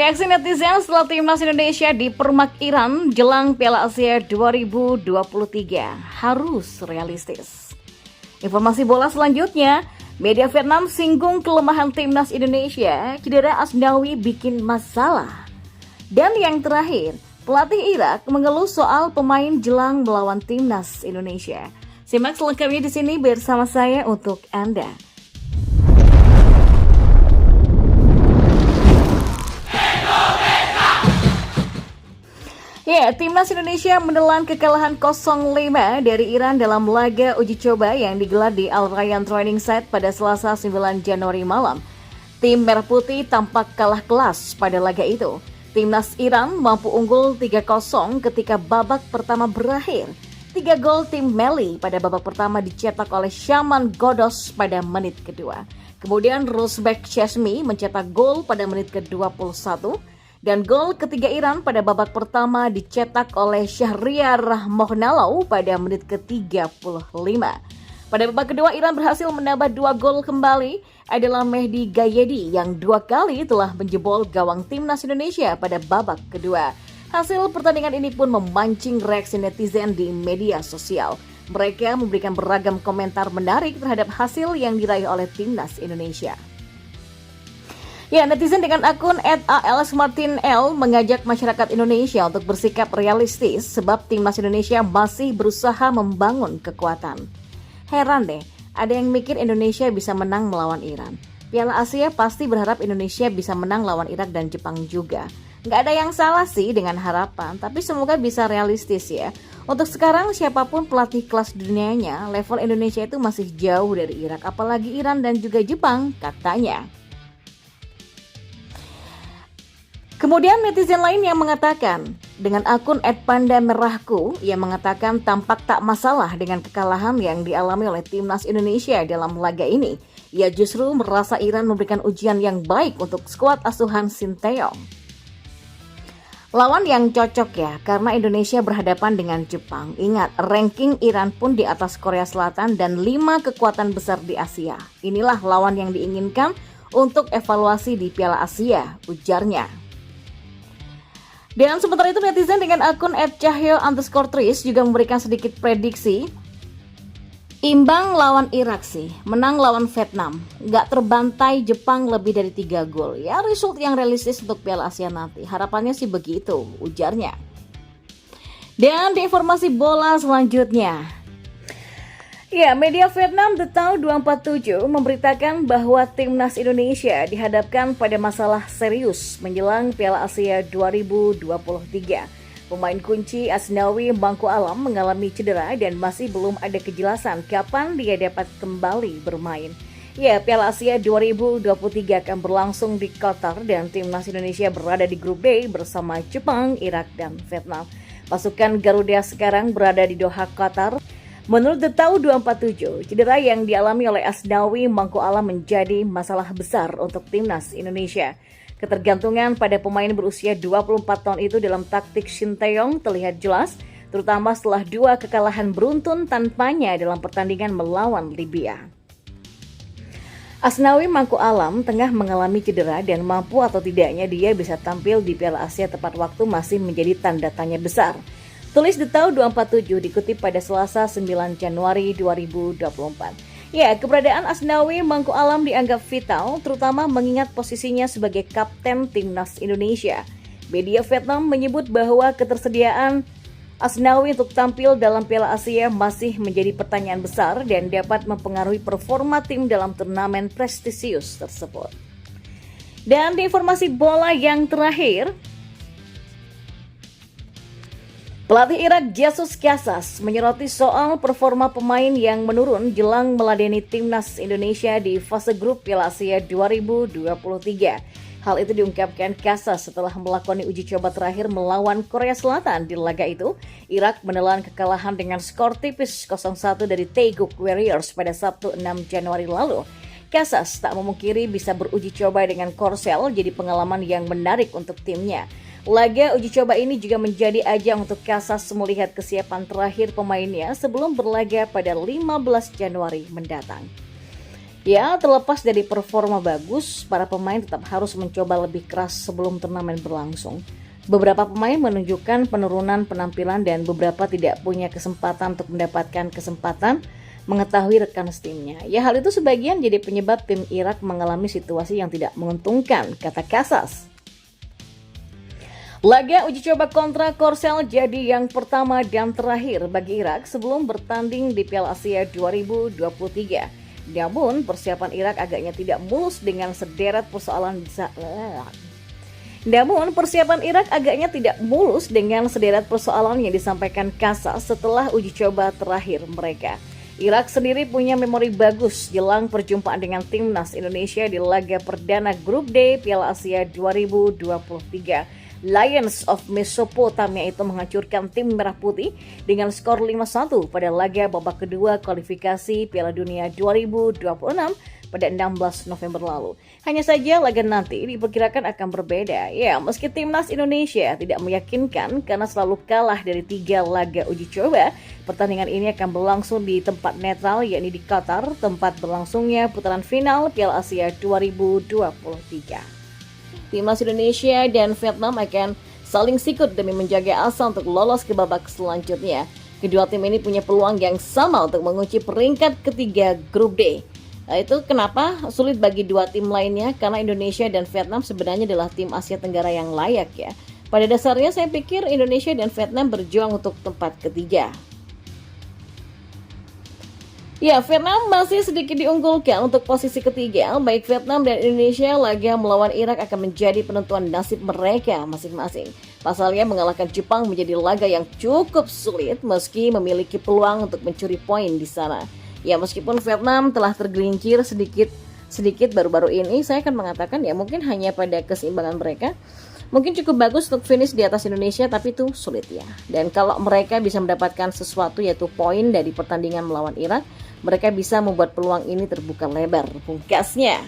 Reaksi netizen setelah timnas Indonesia dipermak Iran jelang Piala Asia 2023 harus realistis. Informasi bola selanjutnya, media Vietnam singgung kelemahan timnas Indonesia, cedera Asnawi bikin masalah. Dan yang terakhir, pelatih Irak mengeluh soal pemain jelang melawan timnas Indonesia. Simak selengkapnya di sini bersama saya untuk Anda. Ya, timnas Indonesia menelan kekalahan 0-5 dari Iran dalam laga uji coba yang digelar di Al Rayyan Training Site pada Selasa 9 Januari malam. Tim Merah Putih tampak kalah kelas pada laga itu. Timnas Iran mampu unggul 3-0 ketika babak pertama berakhir. 3 gol tim Meli pada babak pertama dicetak oleh Shaman Ghoddos pada menit kedua. Kemudian Rusbek Chesmi mencetak gol pada menit ke-21. Dan gol ketiga Iran pada babak pertama dicetak oleh Syahriar Mohnalou pada menit ke-35. Pada babak kedua Iran berhasil menambah 2 gol kembali adalah Mehdi Gayedi yang 2 kali telah menjebol gawang timnas Indonesia pada babak kedua. Hasil pertandingan ini pun memancing reaksi netizen di media sosial. Mereka memberikan beragam komentar menarik terhadap hasil yang diraih oleh timnas Indonesia. Ya, netizen dengan akun @alsmartinl mengajak masyarakat Indonesia untuk bersikap realistis sebab timnas Indonesia masih berusaha membangun kekuatan. Heran deh, ada yang mikir Indonesia bisa menang melawan Iran. Piala Asia pasti berharap Indonesia bisa menang lawan Irak dan Jepang juga. Nggak ada yang salah sih dengan harapan, tapi semoga bisa realistis ya. Untuk sekarang siapapun pelatih kelas dunianya, level Indonesia itu masih jauh dari Irak, apalagi Iran dan juga Jepang, katanya. Kemudian netizen lain yang mengatakan, dengan akun @pandamerahku, ia mengatakan tampak tak masalah dengan kekalahan yang dialami oleh timnas Indonesia dalam laga ini. Ia justru merasa Iran memberikan ujian yang baik untuk skuad asuhan Sinteyong. Lawan yang cocok ya, karena Indonesia berhadapan dengan Jepang. Ingat, ranking Iran pun di atas Korea Selatan dan 5 kekuatan besar di Asia. Inilah lawan yang diinginkan untuk evaluasi di Piala Asia, ujarnya. Dan sementara itu netizen dengan akun @cahyo_tris juga memberikan sedikit prediksi. Imbang lawan Irak sih, menang lawan Vietnam. Nggak terbantai Jepang lebih dari 3 gol. Ya result yang realistis untuk Piala Asia nanti. Harapannya sih begitu, ujarnya. Dan di informasi bola selanjutnya. Ya, media Vietnam The Tau 247 memberitakan bahwa timnas Indonesia dihadapkan pada masalah serius menjelang Piala Asia 2023. Pemain kunci Asnawi Mangku Alam mengalami cedera dan masih belum ada kejelasan kapan dia dapat kembali bermain. Ya, Piala Asia 2023 akan berlangsung di Qatar dan timnas Indonesia berada di grup B bersama Jepang, Irak, dan Vietnam. Pasukan Garuda sekarang berada di Doha, Qatar. Menurut The Tau 247, cedera yang dialami oleh Asnawi Mangku Alam menjadi masalah besar untuk timnas Indonesia. Ketergantungan pada pemain berusia 24 tahun itu dalam taktik Sinteyong terlihat jelas, terutama setelah 2 kekalahan beruntun tanpanya dalam pertandingan melawan Libya. Asnawi Mangku Alam tengah mengalami cedera dan mampu atau tidaknya dia bisa tampil di Piala Asia tepat waktu masih menjadi tanda tanya besar. Tulis The Tau 247 dikutip pada Selasa 9 Januari 2024. Ya, keberadaan Asnawi Mangku Alam dianggap vital, terutama mengingat posisinya sebagai kapten timnas Indonesia. Media Vietnam menyebut bahwa ketersediaan Asnawi untuk tampil dalam Piala Asia masih menjadi pertanyaan besar dan dapat mempengaruhi performa tim dalam turnamen prestisius tersebut. Dan di informasi bola yang terakhir, pelatih Irak Jesus Casas menyoroti soal performa pemain yang menurun jelang meladeni timnas Indonesia di fase grup Piala Asia 2023. Hal itu diungkapkan Casas setelah melakoni uji coba terakhir melawan Korea Selatan. Di laga itu, Irak menelan kekalahan dengan skor tipis 0-1 dari Taeguk Warriors pada Sabtu 6 Januari lalu. Casas tak memungkiri bisa beruji coba dengan Korsel jadi pengalaman yang menarik untuk timnya. Laga uji coba ini juga menjadi ajang untuk Casas melihat kesiapan terakhir pemainnya sebelum berlaga pada 15 Januari mendatang. Ya, terlepas dari performa bagus, para pemain tetap harus mencoba lebih keras sebelum turnamen berlangsung. Beberapa pemain menunjukkan penurunan penampilan dan beberapa tidak punya kesempatan untuk mendapatkan kesempatan mengetahui rekan timnya. Ya, hal itu sebagian jadi penyebab tim Irak mengalami situasi yang tidak menguntungkan, kata Casas. Laga uji coba kontra Korsel jadi yang pertama dan terakhir bagi Irak sebelum bertanding di Piala Asia 2023. Namun, persiapan Irak agaknya tidak mulus dengan sederet persoalan yang disampaikan Casas setelah uji coba terakhir mereka. Irak sendiri punya memori bagus jelang perjumpaan dengan timnas Indonesia di laga perdana Grup D Piala Asia 2023. Lions of Mesopotamia itu menghancurkan tim Merah Putih dengan skor 5-1 pada laga babak kedua kualifikasi Piala Dunia 2026 pada 16 November lalu. Hanya saja laga nanti diperkirakan akan berbeda. Ya, meski timnas Indonesia tidak meyakinkan karena selalu kalah dari 3 laga uji coba, pertandingan ini akan berlangsung di tempat netral yakni di Qatar, tempat berlangsungnya putaran final Piala Asia 2023. Timnas Indonesia dan Vietnam akan saling sikut demi menjaga asa untuk lolos ke babak selanjutnya. Kedua tim ini punya peluang yang sama untuk mengunci peringkat ketiga Grup D. Nah, itu kenapa sulit bagi dua tim lainnya? Karena Indonesia dan Vietnam sebenarnya adalah tim Asia Tenggara yang layak ya. Pada dasarnya saya pikir Indonesia dan Vietnam berjuang untuk tempat ketiga. Ya, Vietnam masih sedikit diunggulkan untuk posisi ketiga. Baik Vietnam dan Indonesia, laga melawan Irak akan menjadi penentuan nasib mereka masing-masing. Pasalnya mengalahkan Jepang menjadi laga yang cukup sulit meski memiliki peluang untuk mencuri poin di sana. Ya, meskipun Vietnam telah tergelincir sedikit baru-baru ini, saya akan mengatakan ya mungkin hanya pada keseimbangan mereka. Mungkin cukup bagus untuk finish di atas Indonesia, tapi itu sulit ya. Dan kalau mereka bisa mendapatkan sesuatu yaitu poin dari pertandingan melawan Irak, mereka bisa membuat peluang ini terbuka lebar, pungkasnya.